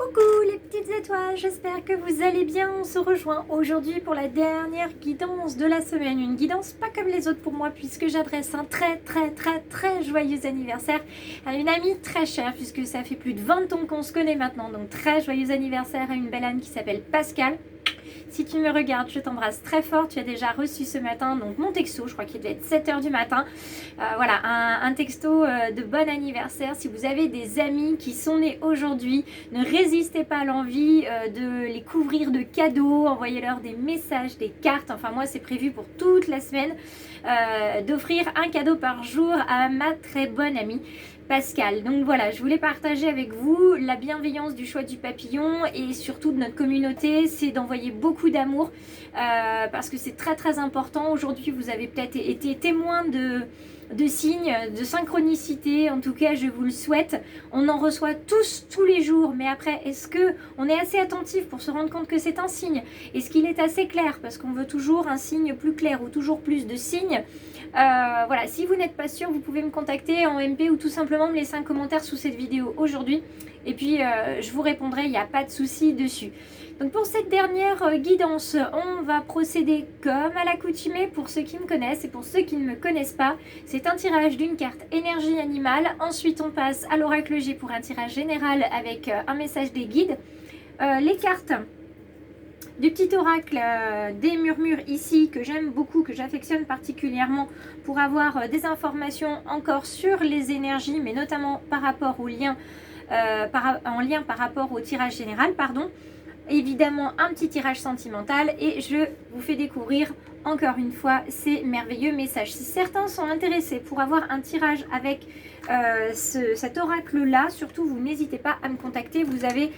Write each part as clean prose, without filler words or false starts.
Coucou les petites étoiles, j'espère que vous allez bien. On se rejoint aujourd'hui pour la dernière guidance de la semaine. Une guidance pas comme les autres pour moi puisque j'adresse un très joyeux anniversaire à une amie très chère puisque ça fait plus de 20 ans qu'on se connaît maintenant. Donc très joyeux anniversaire à une belle âme qui s'appelle Pascal. Si tu me regardes, je t'embrasse très fort. Tu as déjà reçu ce matin donc mon texto, je crois qu'il devait être 7h du matin. Voilà, un texto de bon anniversaire. Si vous avez des amis qui sont nés aujourd'hui, ne résistez pas à l'envie de les couvrir de cadeaux. Envoyez-leur des messages, des cartes. Enfin, moi, c'est prévu pour toute la semaine d'offrir un cadeau par jour à ma très bonne amie Pascal. Donc voilà, je voulais partager avec vous la bienveillance du choix du papillon et surtout de notre communauté, c'est d'envoyer beaucoup d'amour parce que c'est très important. Aujourd'hui, vous avez peut-être été témoin de signes, de synchronicité, en tout cas je vous le souhaite. On en reçoit tous les jours, mais après est-ce que on est assez attentif pour se rendre compte que c'est un signe? Est-ce qu'il est assez clair? Parce qu'on veut toujours un signe plus clair ou toujours plus de signes. Voilà, si vous n'êtes pas sûr, vous pouvez me contacter en MP ou tout simplement me laisser un commentaire sous cette vidéo aujourd'hui et puis je vous répondrai, il n'y a pas de souci dessus. Donc pour cette dernière guidance, on va procéder comme à l'accoutumée pour ceux qui me connaissent et pour ceux qui ne me connaissent pas. C'est un tirage d'une carte énergie animale. Ensuite, on passe à l'oracle G pour un tirage général avec un message des guides. Les cartes du petit oracle des murmures ici que j'aime beaucoup, que j'affectionne particulièrement pour avoir des informations encore sur les énergies, mais notamment par rapport au lien, en lien par rapport au tirage général, pardon. Évidemment un petit tirage sentimental et je vous fais découvrir encore une fois ces merveilleux messages. Si certains sont intéressés pour avoir un tirage avec cet oracle là, surtout vous n'hésitez pas à me contacter, vous avez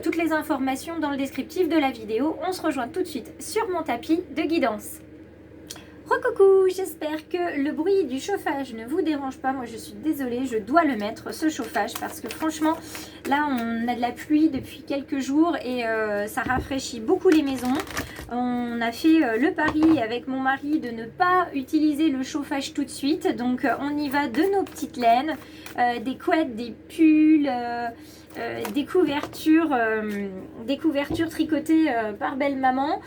toutes les informations dans le descriptif de la vidéo. On se rejoint tout de suite sur mon tapis de guidance. Recoucou, j'espère que le bruit du chauffage ne vous dérange pas. Moi je suis désolée, je dois le mettre ce chauffage parce que franchement là on a de la pluie depuis quelques jours et ça rafraîchit beaucoup les maisons. On a fait le pari avec mon mari de ne pas utiliser le chauffage tout de suite, donc on y va de nos petites laines, des couettes, des pulls, des couvertures tricotées par belle maman.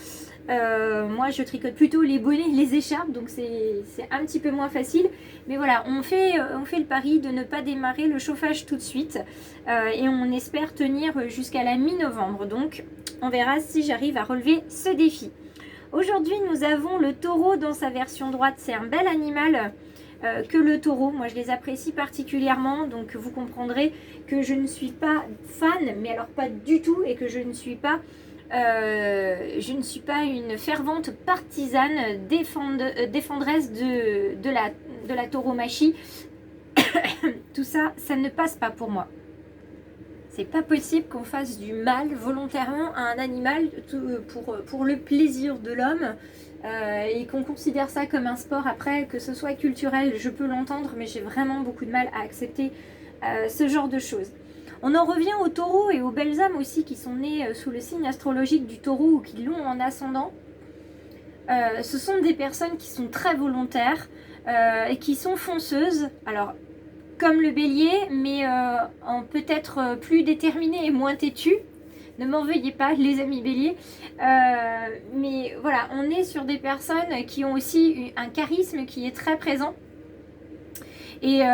Moi je tricote plutôt les bonnets, les écharpes, donc c'est un petit peu moins facile, mais voilà, on fait le pari de ne pas démarrer le chauffage tout de suite et on espère tenir jusqu'à la mi-novembre, donc on verra si j'arrive à relever ce défi. Aujourd'hui nous avons le taureau dans sa version droite. C'est un bel animal que le taureau, moi je les apprécie particulièrement, donc vous comprendrez que je ne suis pas fan, mais alors pas du tout, et que je ne suis pas une fervente partisane défendresse de la tauromachie. Tout ça, ça ne passe pas pour moi. C'est pas possible qu'on fasse du mal volontairement à un animal pour le plaisir de l'homme et qu'on considère ça comme un sport. Après, que ce soit culturel, je peux l'entendre, mais j'ai vraiment beaucoup de mal à accepter ce genre de choses. On en revient aux taureaux et aux belles âmes aussi qui sont nées sous le signe astrologique du taureau ou qui l'ont en ascendant. Ce sont des personnes qui sont très volontaires et qui sont fonceuses. Alors, comme le bélier, mais en peut-être plus déterminé et moins têtu. Ne m'en veuillez pas, les amis béliers. Mais voilà, on est sur des personnes qui ont aussi un charisme qui est très présent. Et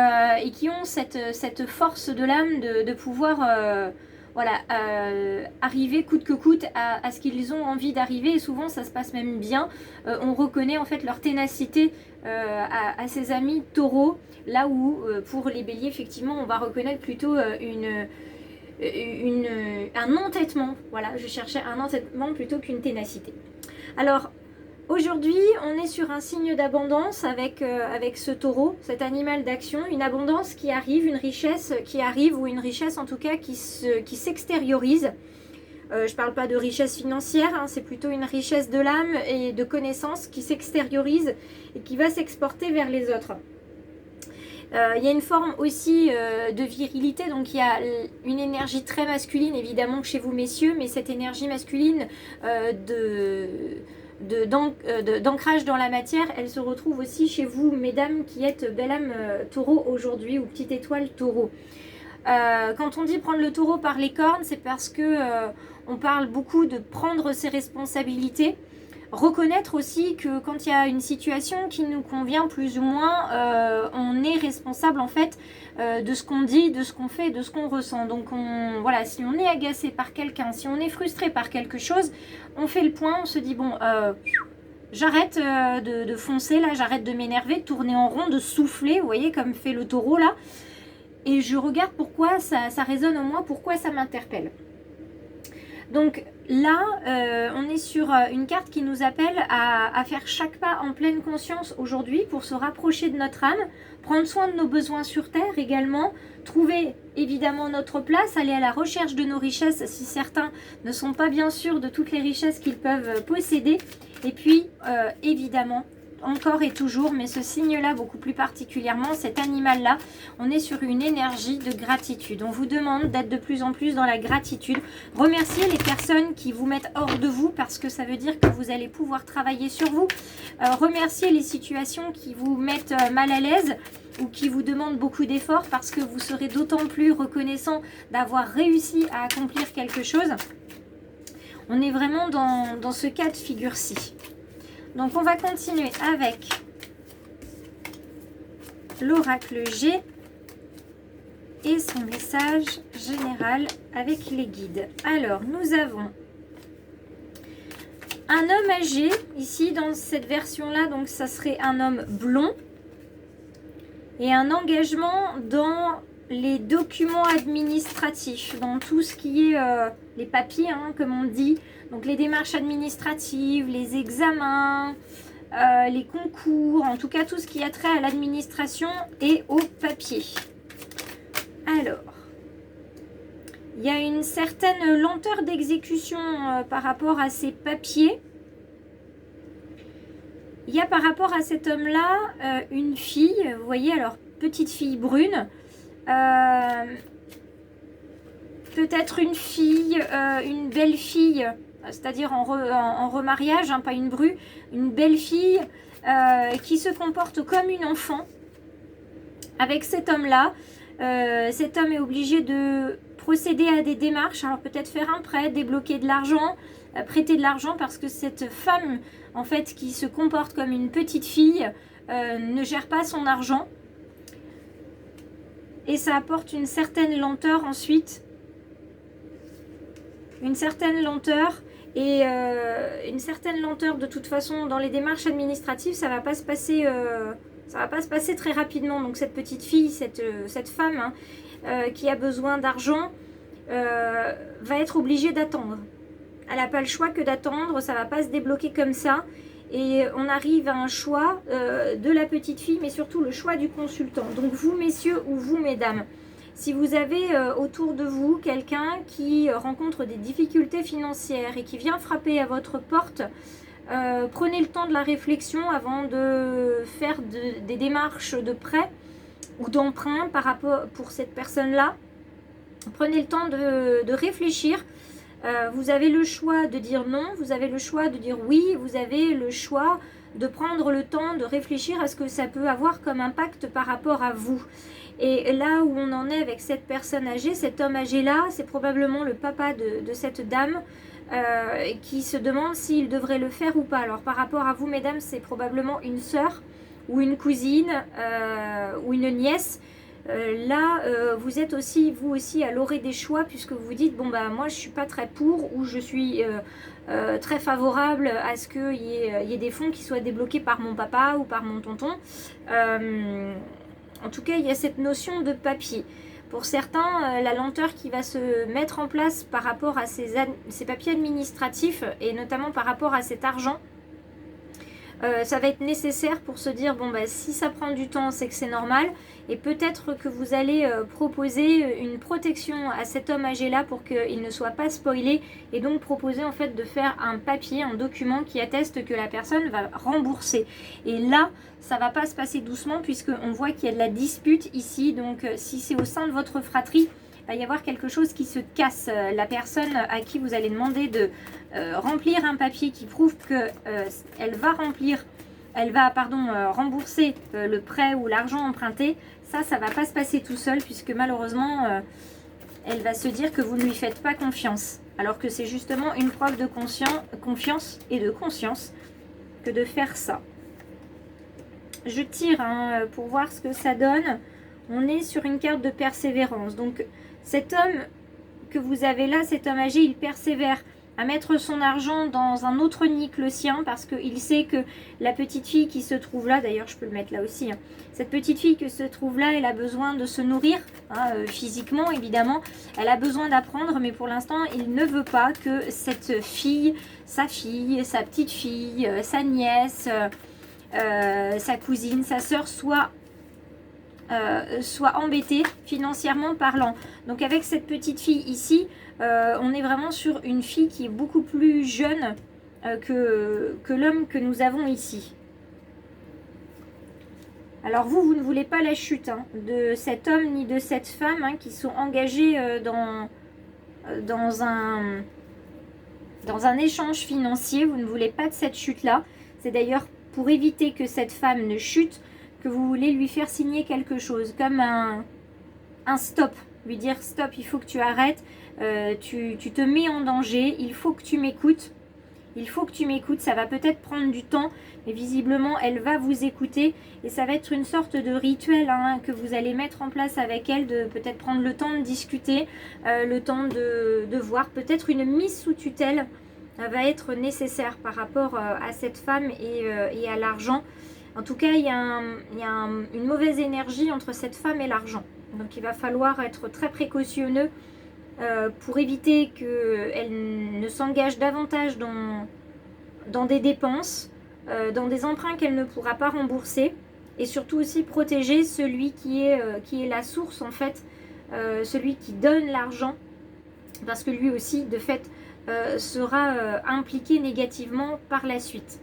qui ont cette force de l'âme de pouvoir arriver coûte que coûte à ce qu'ils ont envie d'arriver, et souvent ça se passe même bien. On reconnaît en fait leur ténacité à ses amis taureaux, là où pour les béliers effectivement on va reconnaître plutôt un entêtement. Voilà, je cherchais un entêtement plutôt qu'une ténacité. Alors aujourd'hui, on est sur un signe d'abondance avec ce taureau, cet animal d'action, une abondance qui arrive, une richesse qui arrive, ou une richesse en tout cas qui s'extériorise. Je ne parle pas de richesse financière, hein, c'est plutôt une richesse de l'âme et de connaissances qui s'extériorise et qui va s'exporter vers les autres. Il y a une forme aussi de virilité, donc il y a une énergie très masculine évidemment chez vous messieurs, mais cette énergie masculine d'ancrage dans la matière, elle se retrouve aussi chez vous mesdames qui êtes belle âme taureau aujourd'hui, ou petite étoile taureau. Quand on dit prendre le taureau par les cornes, c'est parce que on parle beaucoup de prendre ses responsabilités. Reconnaître aussi que quand il y a une situation qui nous convient plus ou moins, on est responsable en fait de ce qu'on dit, de ce qu'on fait, de ce qu'on ressent. Donc voilà, si on est agacé par quelqu'un, si on est frustré par quelque chose, on fait le point, on se dit bon, j'arrête de foncer là, j'arrête de m'énerver, de tourner en rond, de souffler, vous voyez comme fait le taureau là, et je regarde pourquoi ça résonne en moi, pourquoi ça m'interpelle. Donc là, on est sur une carte qui nous appelle à faire chaque pas en pleine conscience aujourd'hui pour se rapprocher de notre âme, prendre soin de nos besoins sur Terre également, trouver évidemment notre place, aller à la recherche de nos richesses si certains ne sont pas bien sûrs de toutes les richesses qu'ils peuvent posséder. Et puis évidemment, encore et toujours, mais ce signe-là beaucoup plus particulièrement, cet animal-là, on est sur une énergie de gratitude. On vous demande d'être de plus en plus dans la gratitude. Remerciez les personnes qui vous mettent hors de vous parce que ça veut dire que vous allez pouvoir travailler sur vous. Remerciez les situations qui vous mettent mal à l'aise ou qui vous demandent beaucoup d'efforts parce que vous serez d'autant plus reconnaissant d'avoir réussi à accomplir quelque chose. On est vraiment dans ce cas de figure-ci. Donc on va continuer avec l'oracle G et son message général avec les guides. Alors nous avons un homme âgé, ici dans cette version-là, donc ça serait un homme blond, et un engagement dans les documents administratifs, dans tout ce qui est les papiers, hein, comme on dit. Donc les démarches administratives, les examens, les concours, en tout cas tout ce qui a trait à l'administration et au papier. Alors, il y a une certaine lenteur d'exécution par rapport à ces papiers. Il y a par rapport à cet homme-là une fille, vous voyez, alors petite fille brune, peut-être une fille, une belle fille, c'est-à-dire en remariage, hein, pas une bru, une belle fille qui se comporte comme une enfant avec cet homme-là. Cet homme est obligé de procéder à des démarches, alors peut-être faire un prêt, débloquer de l'argent, prêter de l'argent parce que cette femme en fait qui se comporte comme une petite fille ne gère pas son argent et ça apporte une certaine lenteur ensuite, une certaine lenteur et une certaine lenteur de toute façon dans les démarches administratives. Ça va pas se passer très rapidement. Donc cette petite fille, cette femme hein, qui a besoin d'argent va être obligée d'attendre. Elle n'a pas le choix que d'attendre, ça ne va pas se débloquer comme ça. Et on arrive à un choix de la petite fille, mais surtout le choix du consultant. Donc vous messieurs ou vous mesdames, si vous avez autour de vous quelqu'un qui rencontre des difficultés financières et qui vient frapper à votre porte, prenez le temps de la réflexion avant de faire des démarches de prêt ou d'emprunt par rapport pour cette personne-là. Prenez le temps de réfléchir. Vous avez le choix de dire non, vous avez le choix de dire oui, vous avez le choix de prendre le temps de réfléchir à ce que ça peut avoir comme impact par rapport à vous. Et là où on en est avec cette personne âgée, cet homme âgé-là, c'est probablement le papa de cette dame qui se demande s'il devrait le faire ou pas. Alors par rapport à vous, mesdames, c'est probablement une sœur ou une cousine ou une nièce. Vous êtes aussi, vous aussi, à l'orée des choix puisque vous vous dites, bon bah moi je suis pas très pour ou je suis très favorable à ce qu'il y ait des fonds qui soient débloqués par mon papa ou par mon tonton. En tout cas, il y a cette notion de papier. Pour certains, la lenteur qui va se mettre en place par rapport à ces papiers administratifs et notamment par rapport à cet argent, ça va être nécessaire pour se dire, bon bah si ça prend du temps, c'est que c'est normal. Et peut-être que vous allez proposer une protection à cet homme âgé là pour qu'il ne soit pas spoilé. Et donc proposer en fait de faire un papier, un document qui atteste que la personne va rembourser. Et là, ça va pas se passer doucement puisqu'on voit qu'il y a de la dispute ici. Donc si c'est au sein de votre fratrie, il va y avoir quelque chose qui se casse. La personne à qui vous allez demander de remplir un papier qui prouve qu'elle va remplir elle va rembourser le prêt ou l'argent emprunté. Ça va pas se passer tout seul puisque malheureusement, elle va se dire que vous ne lui faites pas confiance. Alors que c'est justement une preuve de confiance et de conscience que de faire ça. Je tire pour voir ce que ça donne. On est sur une carte de persévérance. Donc cet homme que vous avez là, cet homme âgé, il persévère à mettre son argent dans un autre nid que le sien parce qu'il sait que la petite fille qui se trouve là, d'ailleurs je peux le mettre là aussi, cette petite fille qui se trouve là, elle a besoin de se nourrir, physiquement évidemment, elle a besoin d'apprendre, mais pour l'instant il ne veut pas que cette fille, sa petite fille, sa nièce, sa cousine, sa sœur soit embêtée financièrement parlant. Donc avec cette petite fille ici, on est vraiment sur une fille qui est beaucoup plus jeune que l'homme que nous avons ici. Alors vous ne voulez pas la chute de cet homme ni de cette femme qui sont engagés dans un échange financier. Vous ne voulez pas de cette chute-là. C'est d'ailleurs pour éviter que cette femme ne chute que vous voulez lui faire signer quelque chose, comme un stop. Lui dire stop, il faut que tu arrêtes, tu te mets en danger, il faut que tu m'écoutes. Il faut que tu m'écoutes, ça va peut-être prendre du temps, mais visiblement elle va vous écouter et ça va être une sorte de rituel que vous allez mettre en place avec elle, de peut-être prendre le temps de discuter, le temps de voir, peut-être une mise sous tutelle va être nécessaire par rapport à cette femme et à l'argent. En tout cas, il y a une mauvaise énergie entre cette femme et l'argent. Donc il va falloir être très précautionneux pour éviter qu'elle ne s'engage davantage dans des dépenses, dans des emprunts qu'elle ne pourra pas rembourser. Et surtout aussi protéger celui qui est la source en fait, celui qui donne l'argent. Parce que lui aussi, de fait, sera impliqué négativement par la suite.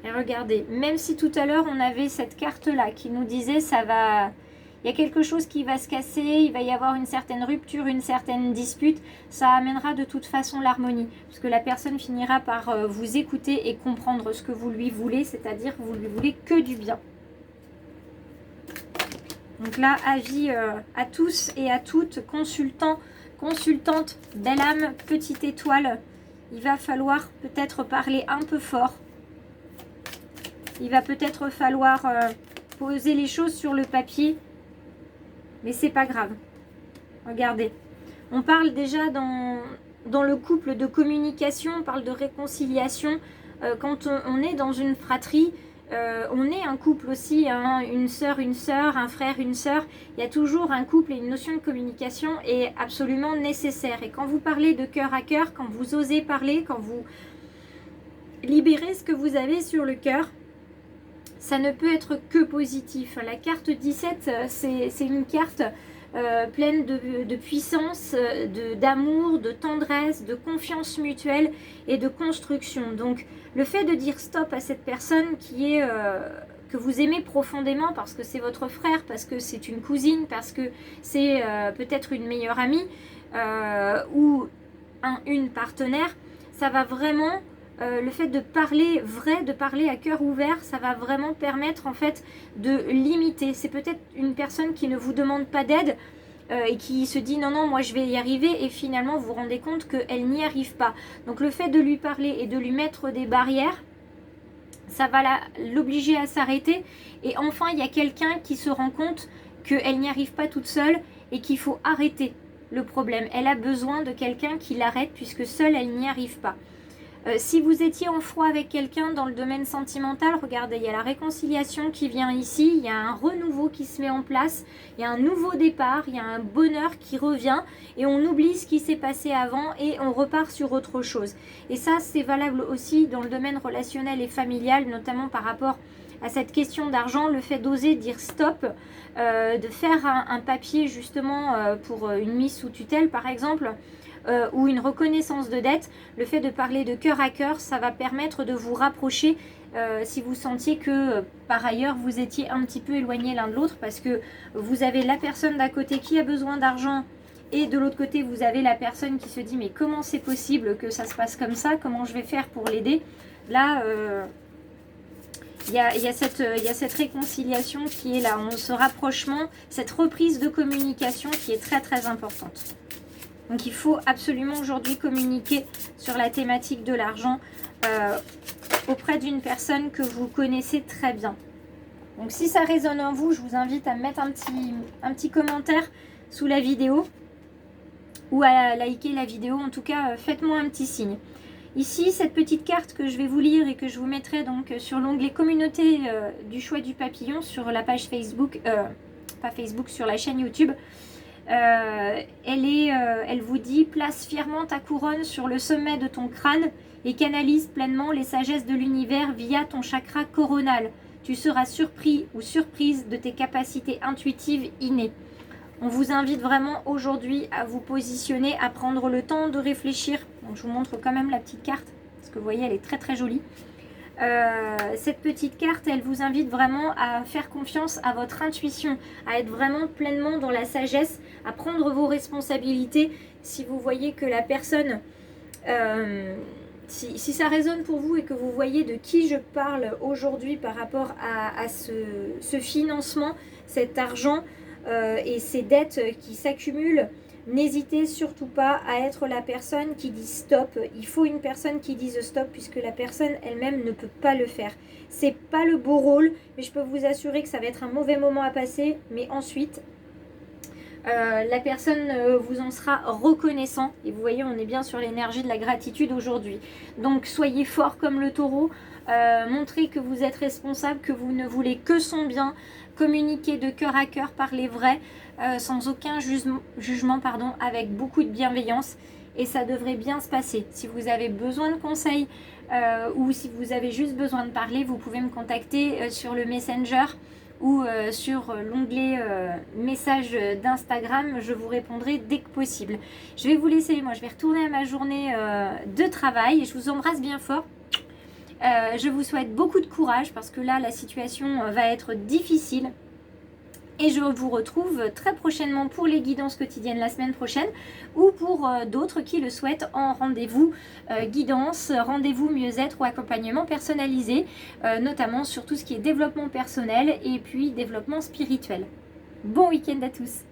Et regardez, même si tout à l'heure on avait cette carte là qui nous disait il y a quelque chose qui va se casser, il va y avoir une certaine rupture, une certaine dispute, ça amènera de toute façon l'harmonie, puisque la personne finira par vous écouter et comprendre ce que vous lui voulez, c'est-à-dire que vous lui voulez que du bien. Donc là, avis à tous et à toutes, consultants, consultantes, belle âme, petite étoile, il va falloir peut-être parler un peu fort. Il va peut-être falloir poser les choses sur le papier. Mais c'est pas grave. Regardez. On parle déjà dans le couple de communication, on parle de réconciliation. Quand on est dans une fratrie, on est un couple aussi, une sœur, un frère, une sœur. Il y a toujours un couple et une notion de communication est absolument nécessaire. Et quand vous parlez de cœur à cœur, quand vous osez parler, quand vous libérez ce que vous avez sur le cœur, ça ne peut être que positif. La carte 17, c'est une carte pleine de puissance, d'amour, de tendresse, de confiance mutuelle et de construction. Donc le fait de dire stop à cette personne que vous aimez profondément parce que c'est votre frère, parce que c'est une cousine, parce que c'est peut-être une meilleure amie ou une partenaire, ça va vraiment... le fait de parler vrai, de parler à cœur ouvert, ça va vraiment permettre en fait de limiter. C'est peut-être une personne qui ne vous demande pas d'aide et qui se dit non, moi je vais y arriver et finalement vous vous rendez compte qu'elle n'y arrive pas. Donc le fait de lui parler et de lui mettre des barrières, ça va l'obliger à s'arrêter. Et enfin, il y a quelqu'un qui se rend compte qu'elle n'y arrive pas toute seule et qu'il faut arrêter le problème. Elle a besoin de quelqu'un qui l'arrête puisque seule elle n'y arrive pas. Si vous étiez en froid avec quelqu'un dans le domaine sentimental, regardez, il y a la réconciliation qui vient ici, il y a un renouveau qui se met en place, il y a un nouveau départ, il y a un bonheur qui revient et on oublie ce qui s'est passé avant et on repart sur autre chose. Et ça, c'est valable aussi dans le domaine relationnel et familial, notamment par rapport à cette question d'argent, le fait d'oser dire stop, de faire un papier justement pour une mise sous tutelle par exemple, ou une reconnaissance de dette, le fait de parler de cœur à cœur, ça va permettre de vous rapprocher si vous sentiez que par ailleurs vous étiez un petit peu éloignés l'un de l'autre parce que vous avez la personne d'à côté qui a besoin d'argent et de l'autre côté vous avez la personne qui se dit mais comment c'est possible que ça se passe comme ça, comment je vais faire pour l'aider. Là il y a cette réconciliation qui est là, ce rapprochement, cette reprise de communication qui est très très importante. Donc il faut absolument aujourd'hui communiquer sur la thématique de l'argent auprès d'une personne que vous connaissez très bien. Donc si ça résonne en vous, je vous invite à mettre un petit commentaire sous la vidéo ou à liker la vidéo. En tout cas, faites-moi un petit signe. Ici, cette petite carte que je vais vous lire et que je vous mettrai donc sur l'onglet communauté du choix du papillon sur la page Facebook, pas Facebook, sur la chaîne YouTube. Elle vous dit: place fièrement ta couronne sur le sommet de ton crâne et canalise pleinement les sagesses de l'univers via ton chakra coronal. Tu seras surpris ou surprise de tes capacités intuitives innées. On vous invite vraiment aujourd'hui à vous positionner, à prendre le temps de réfléchir. Donc, je vous montre quand même la petite carte, parce que vous voyez, elle est très très jolie. Cette petite carte, elle vous invite vraiment à faire confiance à votre intuition, à être vraiment pleinement dans la sagesse, à prendre vos responsabilités. Si vous voyez que la personne, si ça résonne pour vous et que vous voyez de qui je parle aujourd'hui par rapport à ce financement, cet argent et ces dettes qui s'accumulent, n'hésitez surtout pas à être la personne qui dit stop. Il faut une personne qui dise stop puisque la personne elle-même ne peut pas le faire. C'est pas le beau rôle, mais je peux vous assurer que ça va être un mauvais moment à passer. Mais ensuite, la personne vous en sera reconnaissant. Et vous voyez, on est bien sur l'énergie de la gratitude aujourd'hui. Donc soyez fort comme le taureau. Montrez que vous êtes responsable, que vous ne voulez que son bien. Communiquez de cœur à cœur, parlez vrai, sans aucun jugement, avec beaucoup de bienveillance. Et ça devrait bien se passer. Si vous avez besoin de conseils ou si vous avez juste besoin de parler, vous pouvez me contacter sur le Messenger ou sur l'onglet message d'Instagram. Je vous répondrai dès que possible. Je vais vous laisser, moi je vais retourner à ma journée de travail. Je vous embrasse bien fort. Je vous souhaite beaucoup de courage parce que là la situation va être difficile. Et je vous retrouve très prochainement pour les guidances quotidiennes la semaine prochaine ou pour d'autres qui le souhaitent en rendez-vous guidance, rendez-vous mieux-être ou accompagnement personnalisé, notamment sur tout ce qui est développement personnel et puis développement spirituel. Bon week-end à tous!